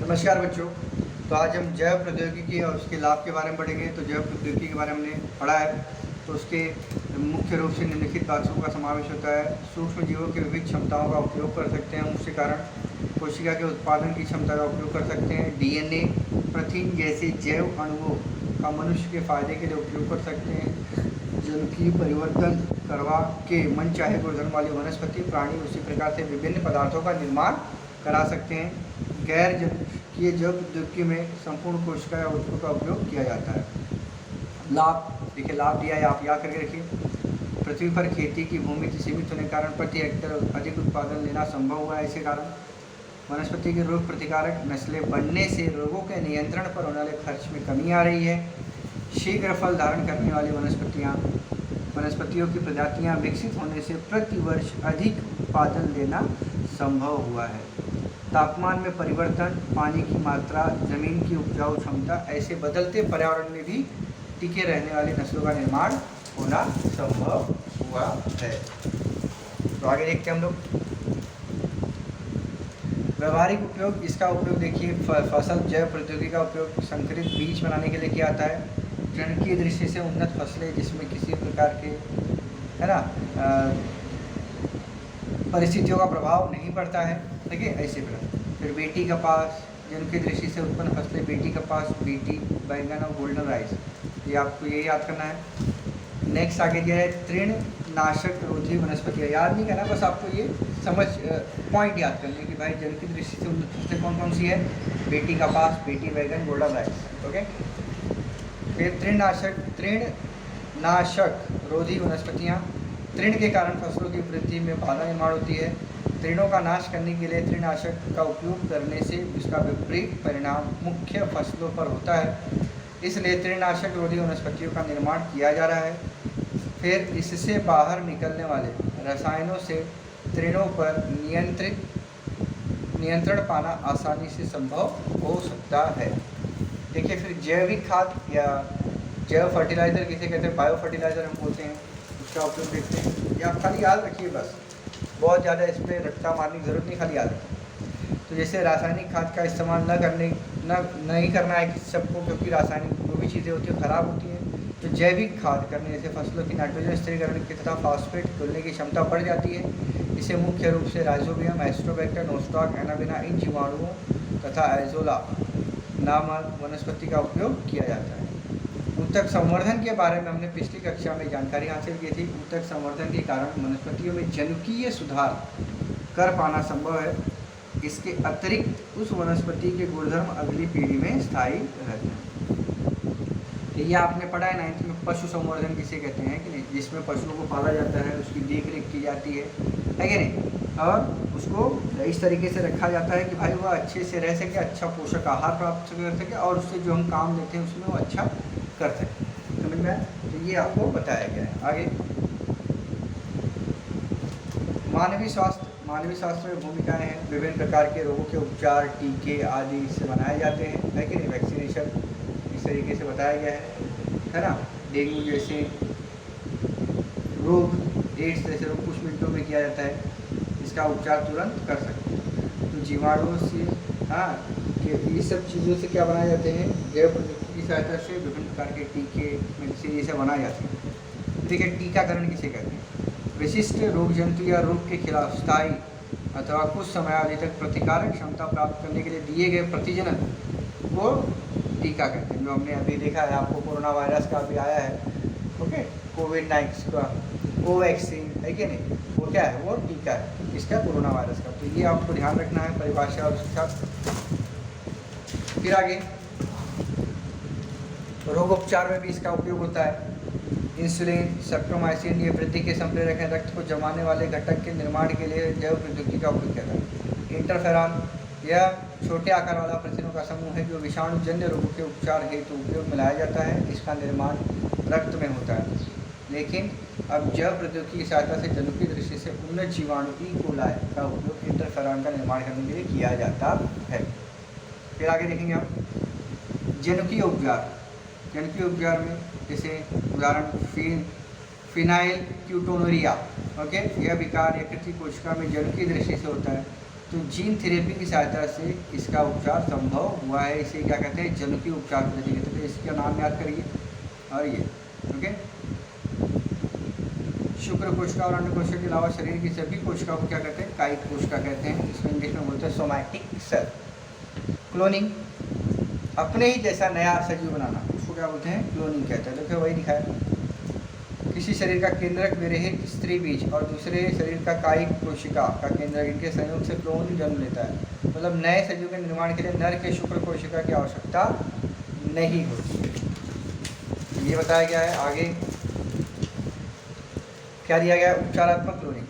नमस्कार बच्चों। तो आज हम जैव प्रौद्योगिकी और उसके लाभ के बारे में पढ़ेंगे। तो जैव प्रौद्योगिकी के बारे में हमने पढ़ा है, तो उसके मुख्य रूप से निम्नलिखित बातों का समावेश होता है। सूक्ष्म जीवों की विविध क्षमताओं का उपयोग कर सकते हैं, उसके कारण कोशिका के उत्पादन की क्षमता का उपयोग कर सकते हैं। डीएनए, प्रोटीन जैसे जैव अणुओं का मनुष्य के फायदे के लिए उपयोग कर सकते हैं। जनुकीय परिवर्तन करवा के मनचाहे गुणधर्म वाली वनस्पति प्राणी उसी प्रकार से विभिन्न पदार्थों का निर्माण करा सकते हैं। गैर जनुकीय जैव प्रौद्योगिकी में संपूर्ण कोशिका या ऊतकों का उपयोग किया जाता है। लाभ देखिए, लाभ दिया है, आप याद करके रखिए। पृथ्वी पर खेती की भूमि सीमित होने के कारण प्रति हेक्टेयर अधिक उत्पादन लेना संभव हुआ है। इसी कारण वनस्पति की रोग प्रतिकारक नस्लें बढ़ने से रोगों के नियंत्रण पर होने वाले खर्च में कमी आ रही है। शीघ्र फल धारण करने वाली वनस्पतियों की प्रजातियां विकसित होने से प्रति वर्ष अधिक उत्पादन लेना संभव हुआ है। तापमान में परिवर्तन, पानी की मात्रा, जमीन की उपजाऊ क्षमता, ऐसे बदलते पर्यावरण में भी टिके रहने वाली नस्लों का निर्माण होना संभव हुआ है। तो आगे देखते हैं हम लोग। व्यवहारिक उपयोग, इसका उपयोग देखिए, फसल जैव प्रौद्योगिकी का उपयोग संकरित बीज बनाने के लिए किया जाता है। जनुकीय दृष्टि से उन्नत फसलें जिसमें किसी प्रकार के परिस्थितियों का प्रभाव नहीं पड़ता है, ठीक है, ऐसे प्रकार। फिर बेटी कपास, जनुकीय दृष्टि से उत्पन्न फसलें बेटी कपास, बेटी बैंगन और गोल्डन राइस, ये आपको ये याद करना है। नेक्स्ट आगे दिया है तृणनाशक रोधी वनस्पतियाँ। याद नहीं करना, बस आपको ये समझ पॉइंट याद करने कि भाई जनुकीय दृष्टि से उन्नत फसलें कौन कौन सी है, बेटी कपास, बेटी बैंगन, गोल्डन राइस, ओके। फिर तृणनाशक रोधी वनस्पतियाँ, तृण के कारण फसलों की वृद्धि में बाधा निर्माण होती है। तृणों का नाश करने के लिए तृणनाशक का उपयोग करने से इसका विपरीत परिणाम मुख्य फसलों पर होता है, इसलिए तृणनाशक रोधी वनस्पतियों का निर्माण किया जा रहा है। फिर इससे बाहर निकलने वाले रसायनों से तृणों पर नियंत्रण पाना आसानी से संभव हो सकता है। देखिए, फिर जैविक खाद या जैव फर्टिलाइज़र किसे कहते हैं, बायो फर्टिलाइज़र हम बोलते हैं, उसका उपयोग देखते हैं। या खाली याद रखिए, बस बहुत ज़्यादा इस पर रट्टा मारने की जरूरत नहीं, खाली याद रखिए। तो जैसे रासायनिक खाद का इस्तेमाल नहीं करना है सबको, क्योंकि रासायनिक जो भी चीज़ें होती हैं खराब होती हैं। तो जैविक खाद करने से फसलों की नाइट्रोजन स्थिरीकरण की तथा फास्फेट तुलने की क्षमता बढ़ जाती है। इसे मुख्य रूप से राइजोबियम, एस्ट्रोबैक्टर, नोस्टॉक, एनाबिना, इन जीवाणुओं तथा एजोला नामक वनस्पति का उपयोग किया जाता है। ऊतक संवर्धन के बारे में हमने पिछली कक्षा में जानकारी हासिल की थी। ऊतक संवर्धन के कारण वनस्पतियों में जनुकीय सुधार कर पाना संभव है। इसके अतिरिक्त उस वनस्पति के गुणधर्म अगली पीढ़ी में स्थायी रहते हैं। ये आपने पढ़ा है 9th में, पशु संवर्धन किसे कहते हैं कि नहीं, जिसमें पशुओं को पाला जाता है, उसकी देख रेख की जाती है कि नहीं, और उसको इस तरीके से रखा जाता है कि भाई वह अच्छे से रह सके, अच्छा पोषक आहार प्राप्त कर सके, और उससे जो हम काम लेते हैं उसमें वो अच्छा कर सके। समझ में आया? तो ये आपको बताया गया है। आगे मानवीय स्वास्थ्य में भूमिकाएं हैं। विभिन्न प्रकार के रोगों के उपचार, टीके आदि इससे बनाए जाते हैं, है कि नहीं। वैक्सीनेशन इस तरीके से बताया गया है ना। डेंगू जैसे रोग, एड्स जैसे रोग कुछ मिनटों में किया जाता है, इसका उपचार तुरंत कर सकते हैं। तो जीवाणुओं से ये सब चीज़ों से क्या बनाए जाते हैं, जैव प्रौद्योगिकी की सहायता से विभिन्न प्रकार के टीके, मेडिसिन ये सब बनाए जाते हैं। देखिए, टीकाकरण किसे कहते हैं, विशिष्ट रोग जंतु या रोग के खिलाफ स्थायी अथवा कुछ समयावधि तक प्रतिकारक क्षमता प्राप्त करने के लिए दिए गए प्रतिजनन को टीका कहते हैं। जो हमने अभी देखा है, आपको कोरोना वायरस का अभी आया है, ओके, कोविड-19 का कोवैक्सीन है कि नहीं, वो क्या है, वो टीका है इसका, कोरोना वायरस का। तो ये आपको ध्यान रखना है परिभाषा और उसके साथ। फिर आगे रोगोपचार में भी इसका उपयोग होता है। इंसुलिन, सेप्टोमाइसिन ये वृद्धि के संप्रेरक हैं। रक्त को जमाने वाले घटक के निर्माण के लिए जैव प्रौद्योगिकी का उपयोग किया जाता है। इंटरफेरॉन यह छोटे आकार वाला प्रोटीनों का समूह है जो विषाणुजन्य रोगों के उपचार हेतु उपयोग में लाया जाता है। इसका निर्माण रक्त में होता है, लेकिन अब जैव प्रौद्योगिकी की सहायता से जनुकीय दृष्टि से उन्नत जीवाणु ई कोलाई का उपयोग इंटरफेरॉन का निर्माण करने के लिए किया जाता है। फिर आगे देखेंगे हम जनुकीय उपचार। जनुकीय उपचार में जैसे उदाहरण फिनाइल क्यूटोनूरिया, ओके, यह विकार यकृत कोशिका में जनुकीय दृष्टि से होता है। तो जीन थेरेपी की सहायता से इसका उपचार संभव हुआ है। इसे क्या कहते हैं? जनुकीय उपचार पद्धति कहते हैं। तो इसका नाम याद करिए। और ये ओके, शुक्र कोशिका और अन्य कोशिका के अलावा शरीर की सभी कोशिकाओं को क्या कहते हैं? कायिक कोशिका कहते हैं। इसको इंग्लिश में बोलते हैं सोमैटिक सेल। क्लोनिंग, अपने ही जैसा नया सजीव बनाना, उसको क्या बोलते हैं? क्लोनिंग कहते हैं। देखो वही दिखाया, किसी शरीर का केंद्रक विरहित स्त्री बीज और दूसरे शरीर का कायिक कोशिका का केंद्रक, इनके संयोग से क्लोन जन्म लेता है। मतलब नए सजीव के निर्माण के लिए नर के शुक्र कोशिका की आवश्यकता नहीं होती है। ये बताया गया है। आगे क्या दिया गया है? उपचारात्मक क्लोनिंग।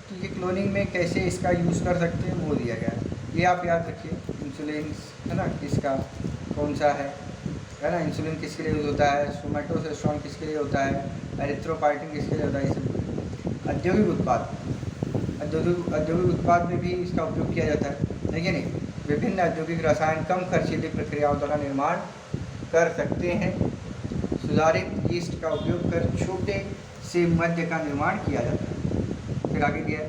तो ये क्लोनिंग में कैसे इसका यूज़ कर सकते हैं वो दिया गया है। ये आप याद रखिए। इंसुलिन है ना, किसका कौन सा है ना? इंसुलिन किसके लिए यूज़ होता है? सोमैटोस्टेरोन किसके लिए होता है? एरिथ्रोपाइटिन किसके लिए होता है? ये सब औद्योगिक उत्पाद, औद्योगिक उत्पाद में भी इसका उपयोग किया जाता है कि नहीं? विभिन्न औद्योगिक रसायन कम खर्चीली प्रक्रियाओं द्वारा निर्माण कर सकते हैं। सुधारित यीस्ट का उपयोग कर छोटे से मध्य का निर्माण किया जाता है। फिर आगे दिया है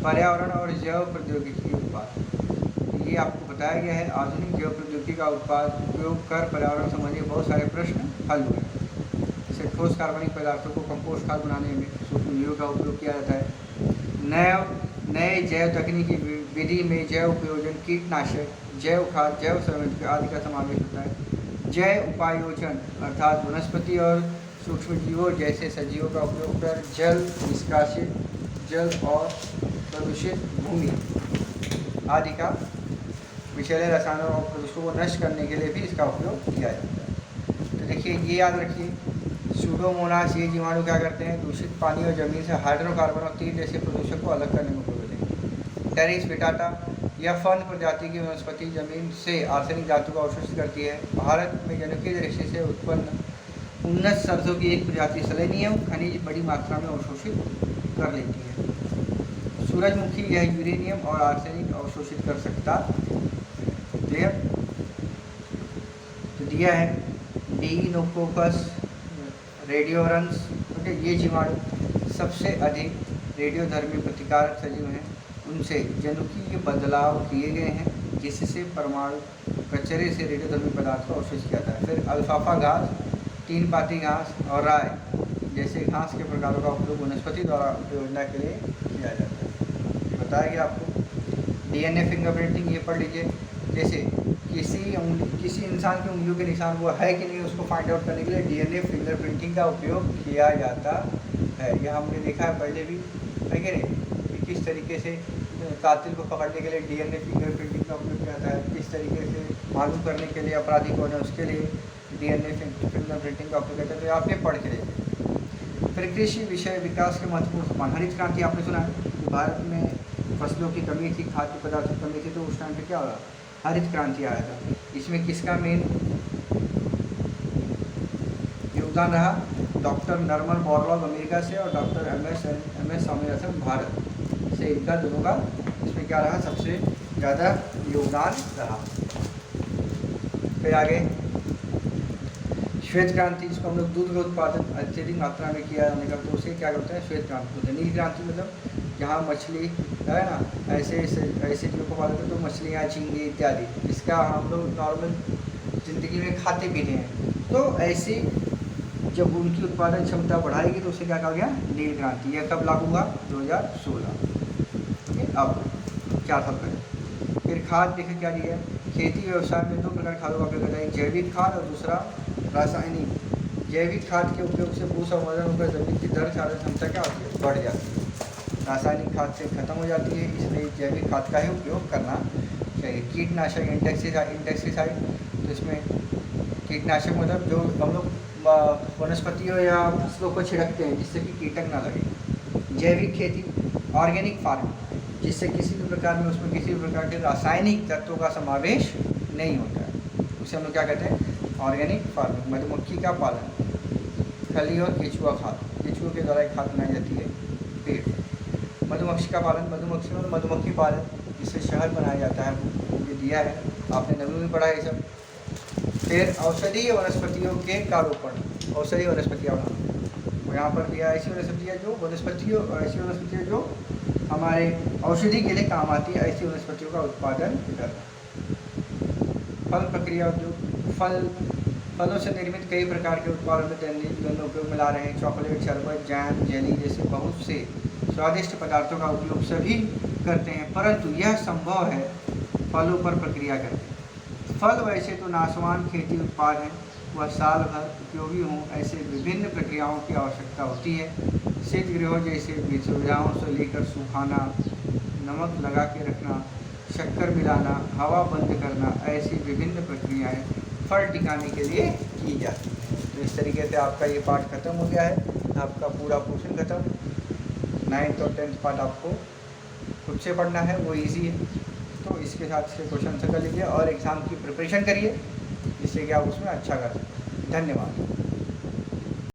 पर्यावरण और जैव प्रौद्योगिकी उत्पाद। ये आपको बताया गया है। आधुनिक जैव प्रौद्योगिकी का उपयोग कर पर्यावरण संबंधी बहुत सारे प्रश्न हल हुए। जैसे ठोस कार्बनिक पदार्थों को कंपोस्ट खाद बनाने में सूक्ष्मजीवों का उपयोग किया जाता है। नए जैव तकनीकी विधि में जैव उपयोजन, कीटनाशक, जैव खाद, जैव संरक्षण आदि का समावेश होता है। जैव उपायोजन अर्थात वनस्पति और सूक्ष्मजीवों जैसे सजीवों का उपयोग कर जल, निष्कासित जल और प्रदूषित भूमि आदि का विषैले रसायनों और प्रदूषकों को नष्ट करने के लिए भी इसका उपयोग किया जाता है। तो देखिए, ये याद रखिए, सूडोमोनास ये जीवाणु क्या करते हैं? दूषित पानी और जमीन से हाइड्रोकार्बन और तेल जैसे प्रदूषक को अलग करने में उपयोग होते हैं। टेरिस पिटाटा यह फर्न प्रजाति की वनस्पति जमीन से आर्सेनिक धातु को अवशोषित करती है। भारत में जनुकीय दृष्टि से उत्पन्न उन्नत सरसों की एक प्रजाति सेलेनियम खनिज बड़ी मात्रा में अवशोषित कर लेती है। सूरजमुखी यह यूरेनियम और आर्सेनिक अवशोषित कर सकता है। तो दिया है डीनोकोकस रेडियोरंस। ओके, ये जीवाणु सबसे अधिक रेडियोधर्मी प्रतिकारक सजीव हैं। उनसे जनुकीय बदलाव किए गए हैं जिससे परमाणु कचरे से रेडियोधर्मी पदार्थ को अवशोषित किया जाता है। फिर अल्फाफा घास, तीन पाती घास और राय जैसे घास के प्रकारों का उपयोग वनस्पति द्वारा उपयोजना के लिए किया जाता है। ये बताया गया आपको। डीएनए फिंगरप्रिंटिंग, ये पढ़ लीजिए। जैसे किसी इंसान की उंगलियों के निशान वो है कि नहीं, उसको फाइंड आउट करने के लिए डीएनए फिंगरप्रिंटिंग का उपयोग किया जाता है। यह हमने देखा है पहले भी, है कि नहीं, कि किस तरीके से कातिल को पकड़ने के लिए डीएनए फिंगरप्रिंटिंग का उपयोग किया जाता है, किस तरीके से मालूम करने के लिए अपराधी कौन है उसके लिए डीएनए फिंगरप्रिंटिंग का उपयोग करते हैं। तो आपने पढ़ के देखिए। फिर कृषि विषय विकास के महत्वपूर्ण समान हरित क्रांति आपने सुना है कि भारत में फसलों की कमी थी, खाद्य पदार्थों की कमी थी, तो उस टाइम पे क्या हो रहा? हरित क्रांति आया था। इसमें किसका मेन योगदान रहा? डॉक्टर नॉर्मन बोरलॉग अमेरिका से और doctor M S Swaminathan Bharat से, इनका दोनों का इसमें क्या रहा? सबसे ज़्यादा योगदान रहा। फिर आगे श्वेत क्रांति, जिसको हम लोग दूध का उत्पादन अत्यधिक मात्रा में किया जाने का, तो उसे क्या करते हैं? श्वेत क्रांति बोलते हैं। नील क्रांति मतलब जहाँ मछली है ना, ऐसे चीज़ों को पालते हैं, तो मछलियाँ, झींगे इत्यादि, इसका हम लोग नॉर्मल ज़िंदगी में खाते पीते हैं। तो ऐसे जब उनकी उत्पादन क्षमता बढ़ाएगी तो उसे क्या कहा गया? नील क्रांति। यह कब लागू हुआ? 2016। अब 4 साल पहले। फिर खाद देखिए क्या दिया है? खेती व्यवसाय में 2 प्रकार खादों का उपयोग होता है, एक जैविक खाद और दूसरा रासायनिक। जैविक खाद के उपयोग से भू संवर्धन होकर जमीन की दर चालन क्षमता क्या होती है? बढ़ जाती है। रासायनिक खाद से खत्म हो जाती है, इसलिए जैविक खाद का ही उपयोग करना चाहिए। कीटनाशक इंटेक्सिसाइड, तो इसमें कीटनाशक मतलब जो हम लोग वनस्पतियों या फसलों को छिड़कते हैं जिससे कि कीटक ना लगे। जैविक खेती, ऑर्गेनिक फार्मिंग, जिससे किसी भी प्रकार में उसमें किसी भी प्रकार के रासायनिक तत्वों का समावेश नहीं होता है, उसे हम लोग क्या कहते हैं? Organic farming. मधुमक्खी का पालन, खली और केचुआ खाद, केचुओं के द्वारा एक खाद बनाई जाती है पेड़। मधुमक्खी का पालन, मधुमक्खी और मधुमक्खी पालन जिससे शहद बनाया जाता है, ये दिया है, आपने नवी में पढ़ा है ये सब। फिर औषधीय वनस्पतियों के का रोपण, औषधीय वनस्पतियाँ बनाना, और यहाँ पर दिया ऐसी वनस्पतियाँ जो हमारे औषधि के लिए काम आती है ऐसी वनस्पतियों का उत्पादन करना। फल प्रक्रिया उद्योग, फलों से निर्मित कई प्रकार के उत्पादों में दैनिक जीवन में उपयोग में ला रहे हैं। चॉकलेट, शरबत, जैम, जेली जैसे बहुत से स्वादिष्ट पदार्थों का उपयोग सभी करते हैं, परंतु यह संभव है फलों पर प्रक्रिया करके। फल वैसे तो नाशवान खेती उत्पाद हैं, वह साल भर उपयोगी हों ऐसे विभिन्न प्रक्रियाओं की आवश्यकता होती है। शीतगृहों जैसे सुविधाओं से लेकर सुखाना, नमक लगा के रखना, शक्कर मिलाना, हवा बंद करना, ऐसी विभिन्न प्रक्रियाएं फल टिकाने के लिए की जाती हैं। तो इस तरीके से आपका ये पाठ खत्म हो गया है, आपका पूरा पोर्शन खत्म। 9th और 10th पार्ट आपको खुद से पढ़ना है, वो इजी है। तो इसके साथ से क्वेश्चन आंसर कर लीजिए और एग्ज़ाम की प्रिपरेशन करिए जिससे कि आप उसमें अच्छा कर सकें। धन्यवाद।